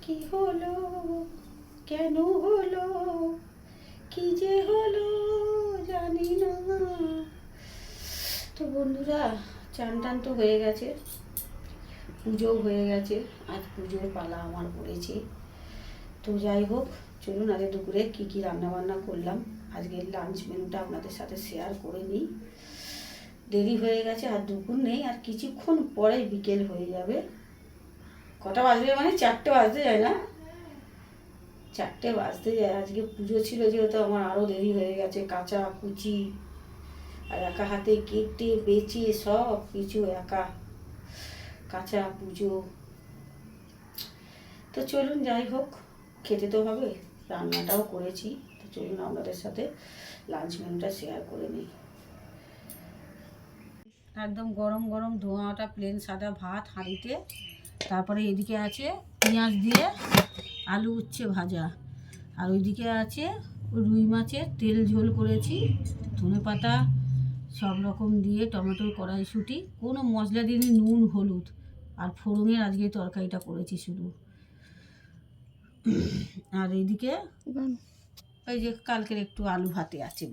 কি হলো, কেন হলো, কি যে হলো জানি না। তো বন্ধুরা, চান টান তো হয়ে গেছে, পুজোও হয়ে গেছে। আজ পুজোর পালা আমার পড়েছে। তো যাই হোক, চলুন আগে দুপুরে কী কী রান্নাবান্না করলাম আজকের লাঞ্চ মেনুটা আপনাদের সাথে শেয়ার করে নিই। দেরি হয়ে গেছে, আর দুপুর নেই, আর কিছুক্ষণ পরে বিকেল হয়ে যাবে। কটা বাজবে মানে 4টে বাজতে যায় না, 4টে বাজতে যায়। আজকে পুজো ছিল যেহেতু আমার আরও দেরি হয়ে গেছে, কাঁচা কুচি আর একা হাতে কেটে বেচে সব কিছু একা, কাঁচা পুজো। তো চলুন যাই হোক, খেতে তো হবে, রান্নাটাও করেছি। তো চলুন আপনাদের সাথে লাঞ্চ মেনুটা শেয়ার করে নিই। একদম গরম গরম ধোঁয়াটা প্লেন সাদা ভাত হাঁড়িতে, তারপরে এদিকে আছে পেঁয়াজ দিয়ে আলু উচ্ছে ভাজা, আর ওইদিকে আছে রুই মাছের তেল ঝোল করেছি, ধনেপাতা সব রকম দিয়ে, টমেটোর কড়াইশুঁটি, কোনো মশলা দিইনি, নুন হলুদ আর ফোড়নের আজকে তরকারিটা করেছি শুধু। আর এইদিকে ওই যে কালকের একটু আলু ভাতে আছে।